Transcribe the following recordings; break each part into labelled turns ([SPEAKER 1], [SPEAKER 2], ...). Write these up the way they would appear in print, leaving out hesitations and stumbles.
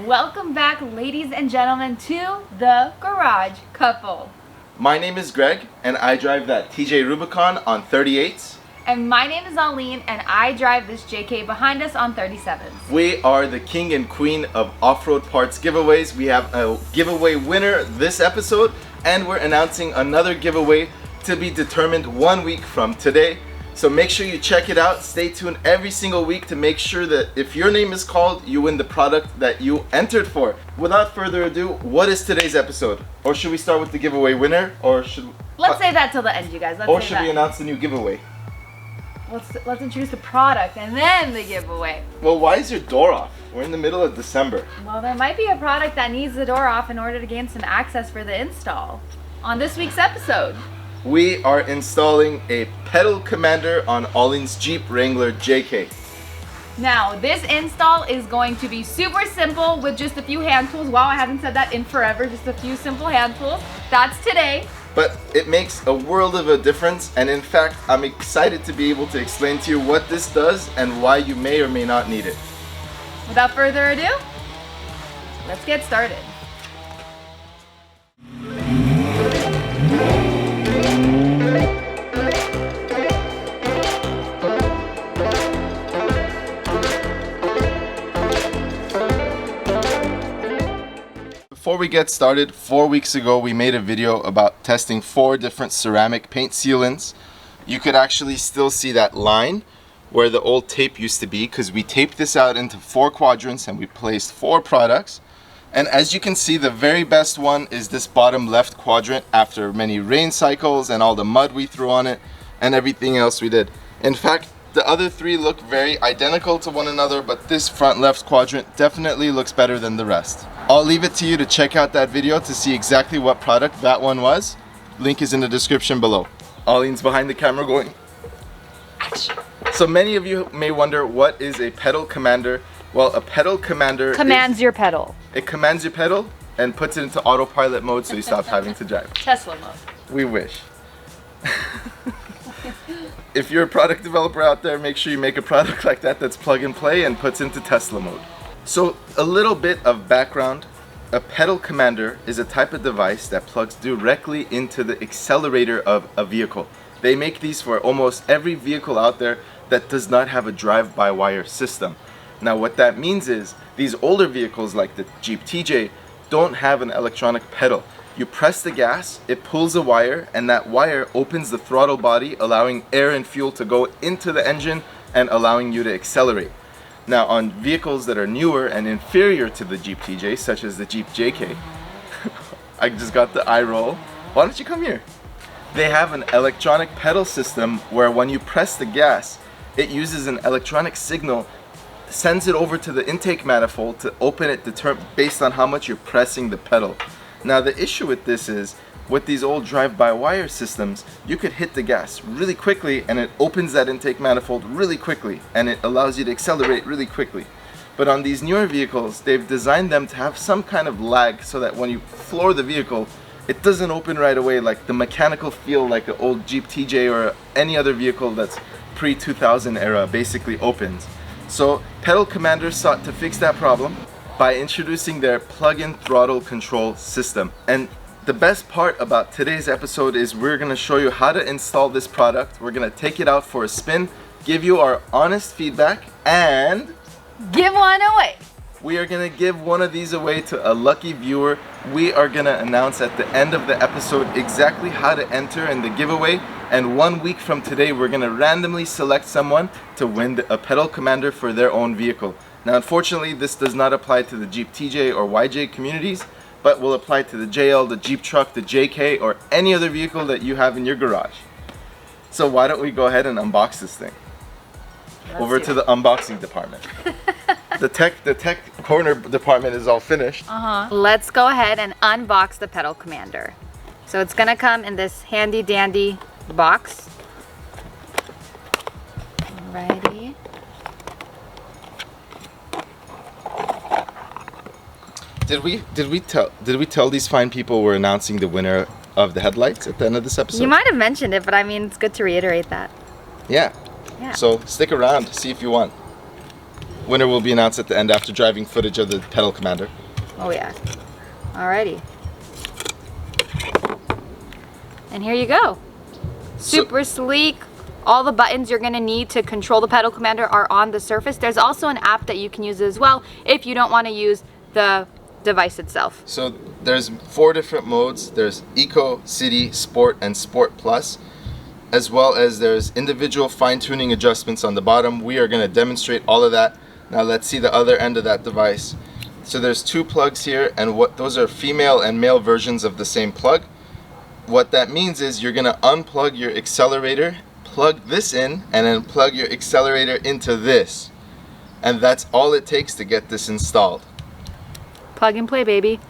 [SPEAKER 1] Welcome back, ladies and gentlemen, to the Garage Couple.
[SPEAKER 2] My name is Greg, and I drive that TJ Rubicon on 38s.
[SPEAKER 1] And my name is Aline, and I drive this JK behind us on 37s.
[SPEAKER 2] We are the king and queen of off-road parts giveaways. We have a giveaway winner this episode, and we're announcing another giveaway to be determined 1 week from today. So make sure you check it out. Stay tuned every single week to make sure that if your name is called, you win the product that you entered for. Without further ado, what is today's episode? Or should we start with the giveaway winner? Or should
[SPEAKER 1] Let's save that till the end, you guys.
[SPEAKER 2] Or should we announce the new giveaway?
[SPEAKER 1] Let's introduce the product and then the giveaway.
[SPEAKER 2] Well, why is your door off? We're in the middle of December.
[SPEAKER 1] Well, there might be a product that needs the door off in order to gain some access for the install. On this week's episode,
[SPEAKER 2] we are installing a pedal commander on Aline's Jeep Wrangler JK.
[SPEAKER 1] now this install is going to be super simple with just a few hand tools. Wow, I haven't said that in forever. Just a few simple hand tools. That's today.
[SPEAKER 2] But it makes a world of a difference, and in fact, I'm excited to be able to explain to you what this does and why you may or may not need it.
[SPEAKER 1] Without further ado, let's get started.
[SPEAKER 2] Before we get started, 4 weeks ago we made a video about testing 4 different ceramic paint sealants. You could actually still see that line where the old tape used to be, because we taped this out into 4 quadrants and we placed 4 products. And as you can see, the very best one is this bottom left quadrant after many rain cycles and all the mud we threw on it and everything else we did. In fact, the other 3 look very identical to one another, but this front left quadrant definitely looks better than the rest. I'll leave it to you to check out that video to see exactly what product that one was. Link is in the description below. Aline's behind the camera going, action. So many of you may wonder, what is a pedal commander? Well, a pedal commander
[SPEAKER 1] Commands your pedal.
[SPEAKER 2] It commands your pedal and puts it into autopilot mode so you stop having to drive.
[SPEAKER 1] Tesla mode.
[SPEAKER 2] We wish. If you're a product developer out there, make sure you make a product like that that's plug and play and puts into Tesla mode. So a little bit of background. A pedal commander is a type of device that plugs directly into the accelerator of a vehicle. They make these for almost every vehicle out there that does not have a drive-by-wire system. Now what that means is these older vehicles like the Jeep TJ don't have an electronic pedal. You press the gas, it pulls a wire, and that wire opens the throttle body, allowing air and fuel to go into the engine and allowing you to accelerate. Now on vehicles that are newer and inferior to the Jeep TJ, such as the Jeep JK, I just got the eye roll. Why don't you come here? They have an electronic pedal system where when you press the gas, it uses an electronic signal, sends it over to the intake manifold to open it based on how much you're pressing the pedal. Now the issue with this is, with these old drive-by-wire systems, you could hit the gas really quickly and it opens that intake manifold really quickly and it allows you to accelerate really quickly. But on these newer vehicles, they've designed them to have some kind of lag so that when you floor the vehicle, it doesn't open right away like the mechanical feel like an old Jeep TJ or any other vehicle that's pre-2000 era basically opens. So Pedal Commander sought to fix that problem by introducing their plug-in throttle control system. And the best part about today's episode is we're going to show you how to install this product. We're going to take it out for a spin, give you our honest feedback, and
[SPEAKER 1] give one away.
[SPEAKER 2] We are going to give one of these away to a lucky viewer. We are going to announce at the end of the episode exactly how to enter in the giveaway. And 1 week from today, we're going to randomly select someone to win a pedal commander for their own vehicle. Now, unfortunately, this does not apply to the Jeep TJ or YJ communities, but will apply to the JL, the Jeep truck, the JK, or any other vehicle that you have in your garage. So why don't we go ahead and unbox this thing? Over to the unboxing department. The tech corner department is all finished.
[SPEAKER 1] Let's go ahead and unbox the pedal commander. So it's gonna come in this handy dandy box. Alrighty.
[SPEAKER 2] Did we tell these fine people we're announcing the winner of the headlights at the end of this episode?
[SPEAKER 1] You might have mentioned it, but I mean, it's good to reiterate that.
[SPEAKER 2] Yeah.
[SPEAKER 1] Yeah.
[SPEAKER 2] So stick around, see if you won. winner will be announced at the end after driving footage of the pedal commander.
[SPEAKER 1] Oh yeah. Alrighty. And here you go. Super sleek. All the buttons you're going to need to control the pedal commander are on the surface. There's also an app that you can use as well if you don't want to use the device itself.
[SPEAKER 2] So there's 4 different modes. There's Eco, City, Sport, and Sport Plus, as well as there's individual fine-tuning adjustments on the bottom. We are going to demonstrate all of that. Now let's see the other end of that device. So there's 2 plugs here, and those are female and male versions of the same plug. What that means is you're going to unplug your accelerator, plug this in, and then plug your accelerator into this. And that's all it takes to get this installed.
[SPEAKER 1] Plug and play, baby.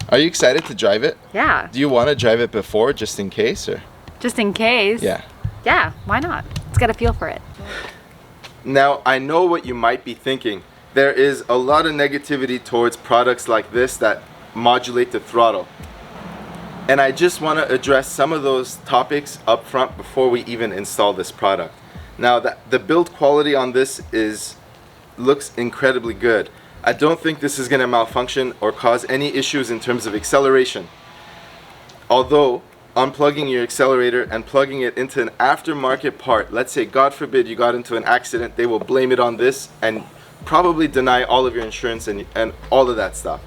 [SPEAKER 2] Are you excited to drive it?
[SPEAKER 1] Yeah.
[SPEAKER 2] Do you want to drive it before, just in case, or?
[SPEAKER 1] Just in case.
[SPEAKER 2] Yeah.
[SPEAKER 1] Yeah, why not? Let's get a feel for it.
[SPEAKER 2] Now, I know what you might be thinking. There is a lot of negativity towards products like this that modulate the throttle. And I just want to address some of those topics up front before we even install this product. Now, the build quality on this looks incredibly good. I don't think this is going to malfunction or cause any issues in terms of acceleration. Although, unplugging your accelerator and plugging it into an aftermarket part, let's say, God forbid, you got into an accident, they will blame it on this and probably deny all of your insurance and all of that stuff.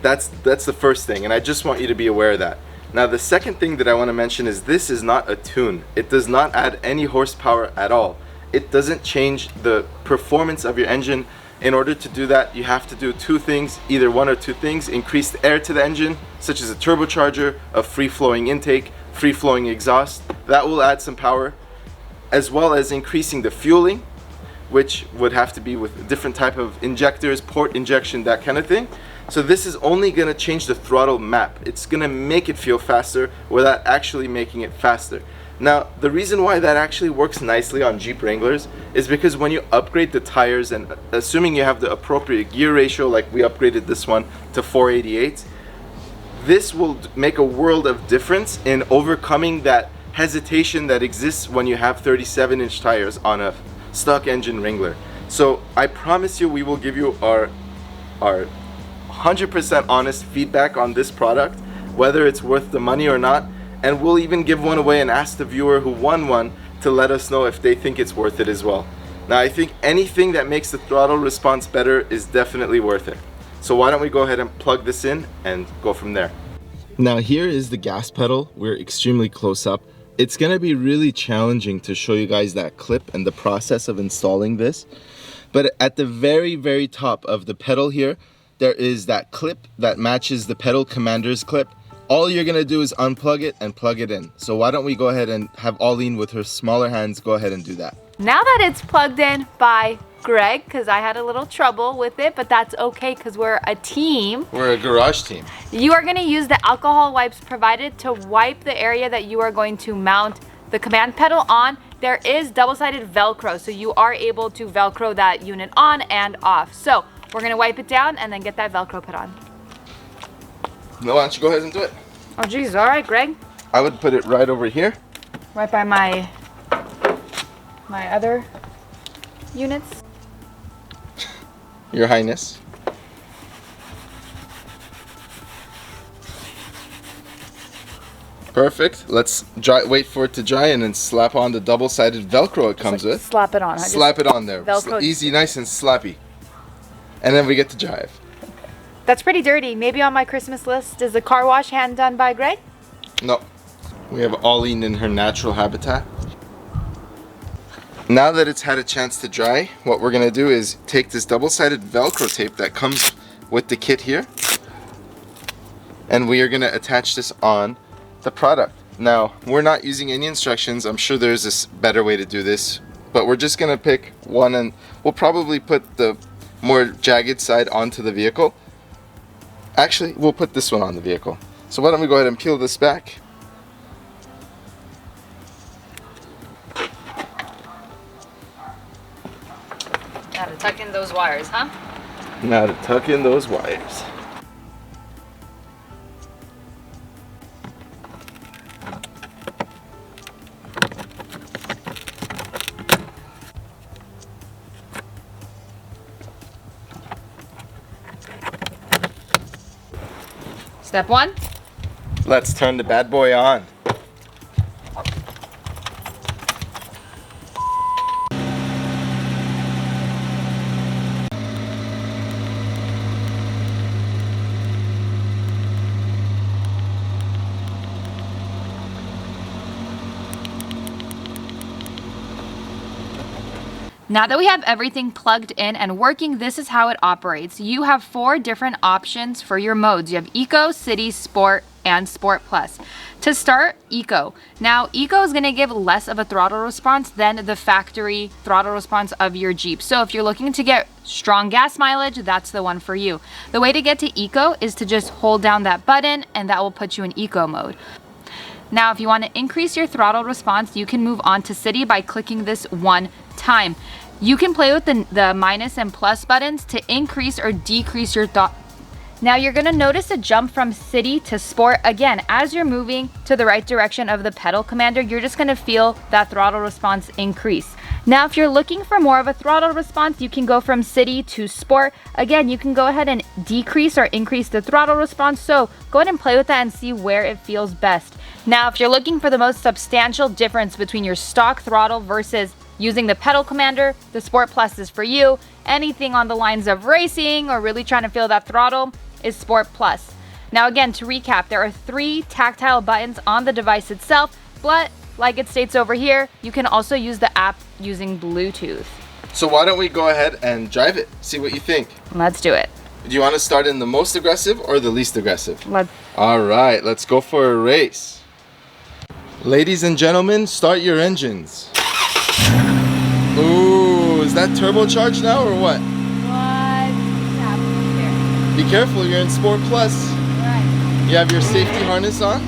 [SPEAKER 2] That's the first thing, and I just want you to be aware of that. Now, the second thing that I want to mention is this is not a tune. It does not add any horsepower at all. It doesn't change the performance of your engine. In order to do that, you have to do 2 things, either 1 or 2 things: increase the air to the engine, such as a turbocharger, a free-flowing intake, free-flowing exhaust. That will add some power, as well as increasing the fueling, which would have to be with a different type of injectors, port injection, that kind of thing. So this is only going to change the throttle map. It's going to make it feel faster without actually making it faster. Now, the reason why that actually works nicely on Jeep Wranglers is because when you upgrade the tires, and assuming you have the appropriate gear ratio, like we upgraded this one to 488, this will make a world of difference in overcoming that hesitation that exists when you have 37-inch tires on a stock engine Wrangler. So I promise you, we will give you our 100% honest feedback on this product, whether it's worth the money or not, and we'll even give one away and ask the viewer who won one to let us know if they think it's worth it as well. Now, I think anything that makes the throttle response better is definitely worth it. So why don't we go ahead and plug this in and go from there. Now, here is the gas pedal. We're extremely close up. It's gonna be really challenging to show you guys that clip and the process of installing this. But at the very, very top of the pedal here, there is that clip that matches the pedal commander's clip. All you're gonna do is unplug it and plug it in. So why don't we go ahead and have Auline with her smaller hands go ahead and do that.
[SPEAKER 1] Now that it's plugged in by Greg, because I had a little trouble with it, but that's okay because we're a team.
[SPEAKER 2] We're a garage team.
[SPEAKER 1] You are gonna use the alcohol wipes provided to wipe the area that you are going to mount the command pedal on. There is double-sided Velcro, so you are able to Velcro that unit on and off. So we're gonna wipe it down and then get that Velcro put on.
[SPEAKER 2] No, why don't you go ahead and do it?
[SPEAKER 1] Oh geez, all right, Greg.
[SPEAKER 2] I would put it right over here.
[SPEAKER 1] Right by my other units.
[SPEAKER 2] Your Highness. Perfect. Let's dry, wait for it to dry, and then slap on the double-sided Velcro it comes with.
[SPEAKER 1] Slap it on.
[SPEAKER 2] Slap it on there.
[SPEAKER 1] Velcro.
[SPEAKER 2] Easy, nice and slappy. And then we get to drive.
[SPEAKER 1] That's pretty dirty. Maybe on my Christmas list is the car wash hand done by Greg?
[SPEAKER 2] No. We have Auline in her natural habitat. Now that it's had a chance to dry, what we're gonna do is take this double-sided Velcro tape that comes with the kit here, and we are gonna attach this on the product. Now, we're not using any instructions. I'm sure there's a better way to do this, but we're just gonna pick one, and we'll probably put the more jagged side onto the vehicle. Actually, we'll put this one on the vehicle. So why don't we go ahead and peel this back.
[SPEAKER 1] Now to tuck in those wires, huh?
[SPEAKER 2] Now to tuck in those wires.
[SPEAKER 1] Step one.
[SPEAKER 2] Let's turn the bad boy on.
[SPEAKER 1] Now that we have everything plugged in and working, this is how it operates. You have 4 different options for your modes. You have Eco, City, Sport, and Sport Plus. To start, Eco. Now, Eco is going to give less of a throttle response than the factory throttle response of your Jeep. So if you're looking to get strong gas mileage, that's the one for you. The way to get to Eco is to just hold down that button and that will put you in Eco mode. Now, if you want to increase your throttle response, you can move on to City by clicking this one time. You can play with the minus and plus buttons to increase or decrease your throttle. Now you're gonna notice a jump from City to Sport. Again, as you're moving to the right direction of the pedal commander, you're just gonna feel that throttle response increase. Now, if you're looking for more of a throttle response, you can go from City to Sport. Again, you can go ahead and decrease or increase the throttle response. So go ahead and play with that and see where it feels best. Now, if you're looking for the most substantial difference between your stock throttle versus using the pedal commander, the Sport Plus is for you. Anything on the lines of racing or really trying to feel that throttle is Sport Plus. Now again, to recap, there are 3 tactile buttons on the device itself, but like it states over here, you can also use the app using Bluetooth.
[SPEAKER 2] So why don't we go ahead and drive it, see what you think.
[SPEAKER 1] Let's do it.
[SPEAKER 2] Do you want to start in the most aggressive or the least aggressive?
[SPEAKER 1] Let's.
[SPEAKER 2] All right, let's go for a race. Ladies and gentlemen, start your engines. Ooh, is that turbocharged now or what?
[SPEAKER 1] What happened there?
[SPEAKER 2] Be careful, you're in Sport Plus.
[SPEAKER 1] Right.
[SPEAKER 2] You have your safety harness on?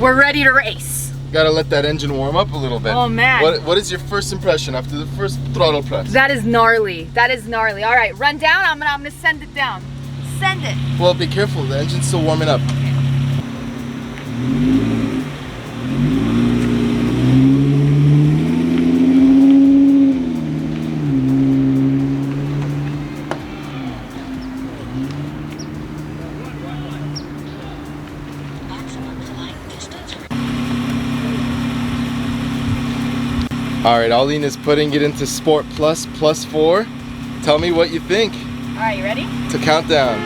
[SPEAKER 1] We're ready to race.
[SPEAKER 2] Gotta let that engine warm up a little bit.
[SPEAKER 1] Oh man.
[SPEAKER 2] What is your first impression after the first throttle press?
[SPEAKER 1] That is gnarly. That is gnarly. All right, run down. I'm gonna send it down. Send it.
[SPEAKER 2] Well, be careful. The engine's still warming up. All right, Arlene is putting it into Sport Plus, +4. Tell me what you think.
[SPEAKER 1] All right, you ready?
[SPEAKER 2] To countdown.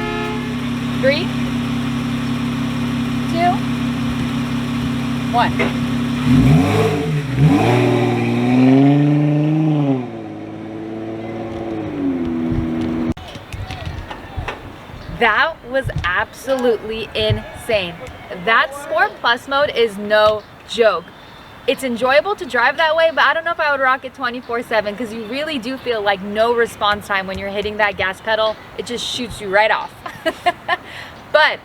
[SPEAKER 1] 3, 2, 1. That was absolutely insane. That Sport Plus mode is no joke. It's enjoyable to drive that way, but I don't know if I would rock it 24/7 because you really do feel like no response time when you're hitting that gas pedal. It just shoots you right off. But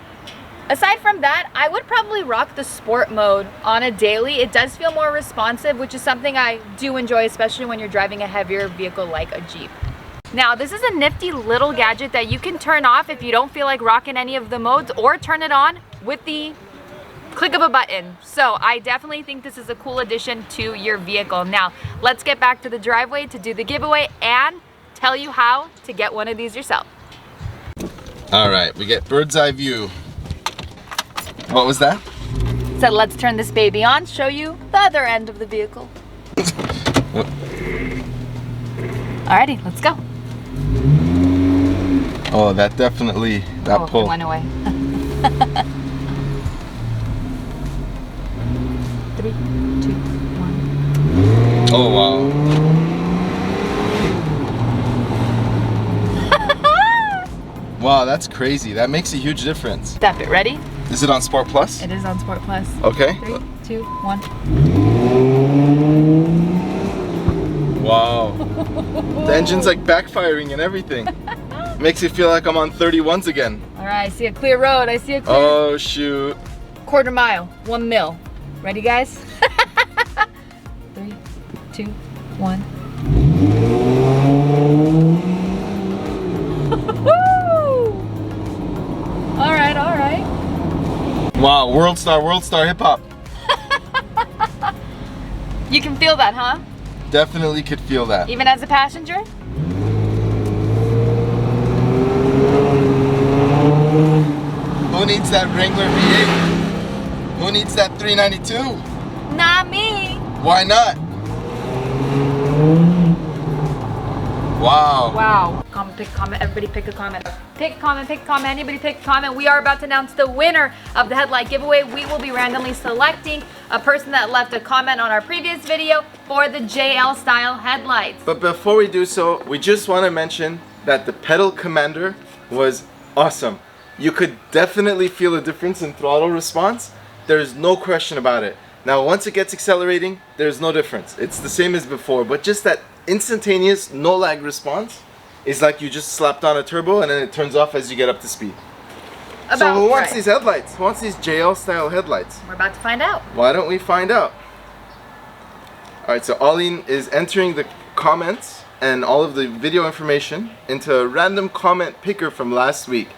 [SPEAKER 1] aside from that, I would probably rock the sport mode on a daily. It does feel more responsive, which is something I do enjoy, especially when you're driving a heavier vehicle like a Jeep. Now, this is a nifty little gadget that you can turn off if you don't feel like rocking any of the modes, or turn it on with the click of a button. So I definitely think this is a cool addition to your vehicle. Now, let's get back to the driveway to do the giveaway and tell you how to get one of these yourself.
[SPEAKER 2] All right, we get bird's eye view. What was that?
[SPEAKER 1] So let's turn this baby on, show you the other end of the vehicle. Alrighty, let's go.
[SPEAKER 2] Oh, that definitely, that pull.
[SPEAKER 1] It went away. 3, 2, 1.
[SPEAKER 2] Oh, wow. Wow, that's crazy. That makes a huge difference.
[SPEAKER 1] Step it. Ready?
[SPEAKER 2] Is it on Sport Plus?
[SPEAKER 1] It is on Sport Plus.
[SPEAKER 2] Okay.
[SPEAKER 1] 3, 2, 1.
[SPEAKER 2] Wow. The engine's like backfiring and everything. Makes me feel like I'm on 31s again.
[SPEAKER 1] All right, I see a clear road. I see a clear.
[SPEAKER 2] Oh, shoot.
[SPEAKER 1] Quarter mile, 1 mil. Ready, guys? 3, 2, 1.
[SPEAKER 2] World star hip hop.
[SPEAKER 1] You can feel that, huh?
[SPEAKER 2] Definitely could feel that.
[SPEAKER 1] Even as a passenger?
[SPEAKER 2] Who needs that Wrangler V8? Who needs that 392?
[SPEAKER 1] Not me.
[SPEAKER 2] Why not? Wow.
[SPEAKER 1] Wow. Comment, pick a comment. Everybody pick a comment. Pick a comment, pick a comment. Anybody pick a comment. We are about to announce the winner of the headlight giveaway. We will be randomly selecting a person that left a comment on our previous video for the JL style headlights.
[SPEAKER 2] But before we do so, we just want to mention that the pedal commander was awesome. You could definitely feel a difference in throttle response. There's no question about it. Now, once it gets accelerating, there's no difference. It's the same as before, but just that instantaneous, no lag response is like you just slapped on a turbo and then it turns off as you get up to speed. So who wants these headlights? Who wants these JL style headlights?
[SPEAKER 1] We're about to find out.
[SPEAKER 2] Why don't we find out? Alright, so Aline is entering the comments and all of the video information into a random comment picker from last week.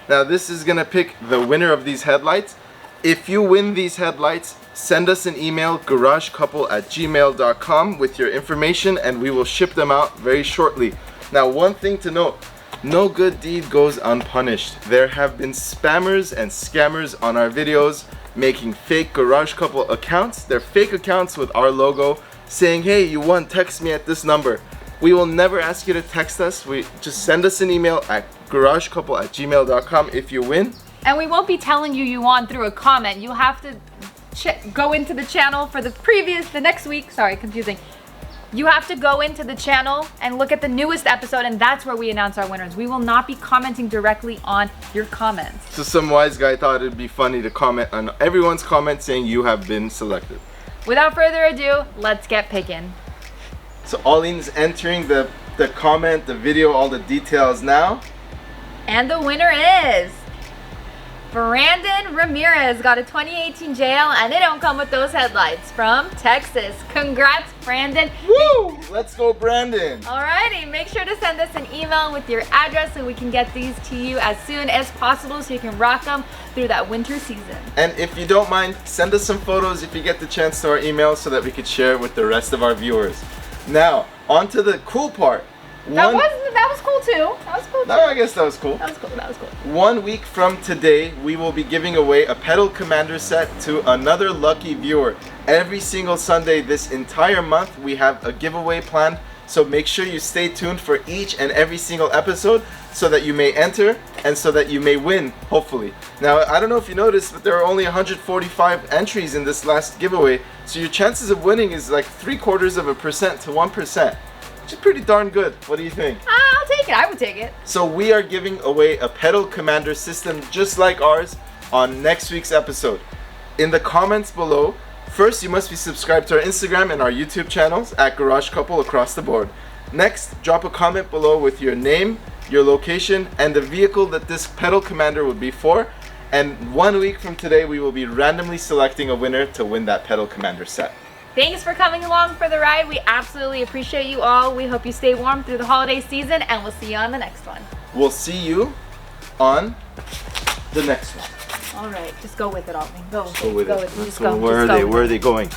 [SPEAKER 2] Now this is gonna pick the winner of these headlights. If you win these headlights, send us an email, garagecouple@gmail.com, with your information and we will ship them out very shortly. Now, one thing to note, no good deed goes unpunished. There have been spammers and scammers on our videos making fake Garage Couple accounts. They're fake accounts with our logo saying, hey, you won, text me at this number. We will never ask you to text us. Just send us an email at garagecouple@gmail.com if you win.
[SPEAKER 1] And we won't be telling you won through a comment. You have to go into the channel for the next week. Sorry, confusing. You have to go into the channel and look at the newest episode, and that's where we announce our winners. We will not be commenting directly on your comments.
[SPEAKER 2] So some wise guy thought it'd be funny to comment on everyone's comment saying you have been selected.
[SPEAKER 1] Without further ado, let's get picking.
[SPEAKER 2] So Aline's entering the comment, the video, all the details now.
[SPEAKER 1] And the winner is Brandon Ramirez. Got a 2018 JL and they don't come with those headlights, from Texas. Congrats, Brandon.
[SPEAKER 2] Woo! Let's go, Brandon.
[SPEAKER 1] Alrighty, make sure to send us an email with your address so we can get these to you as soon as possible so you can rock them through that winter season.
[SPEAKER 2] And if you don't mind, send us some photos if you get the chance to our email so that we could share it with the rest of our viewers. Now, on to the cool part.
[SPEAKER 1] That was cool too. That was cool too.
[SPEAKER 2] No, I guess that was cool.
[SPEAKER 1] That was cool. That was cool.
[SPEAKER 2] 1 week from today, we will be giving away a pedal commander set to another lucky viewer. Every single Sunday this entire month, we have a giveaway planned. So make sure you stay tuned for each and every single episode so that you may enter and so that you may win, hopefully. Now, I don't know if you noticed, but there are only 145 entries in this last giveaway. So your chances of winning is like 0.75% to 1%. Which is pretty darn good. What do you think?
[SPEAKER 1] I'll take it. I would take it.
[SPEAKER 2] So we are giving away a pedal commander system just like ours on next week's episode. In the comments below, first you must be subscribed to our Instagram and our YouTube channels at Garage Couple across the board. Next, drop a comment below with your name, your location, and the vehicle that this pedal commander would be for. And 1 week from today, we will be randomly selecting a winner to win that pedal commander set.
[SPEAKER 1] Thanks for coming along for the ride. We absolutely appreciate you all. We hope you stay warm through the holiday season, and we'll see you on the next one.
[SPEAKER 2] We'll see you on the next one.
[SPEAKER 1] All right, just go with it, Alvin. Go with it.
[SPEAKER 2] Where are they going?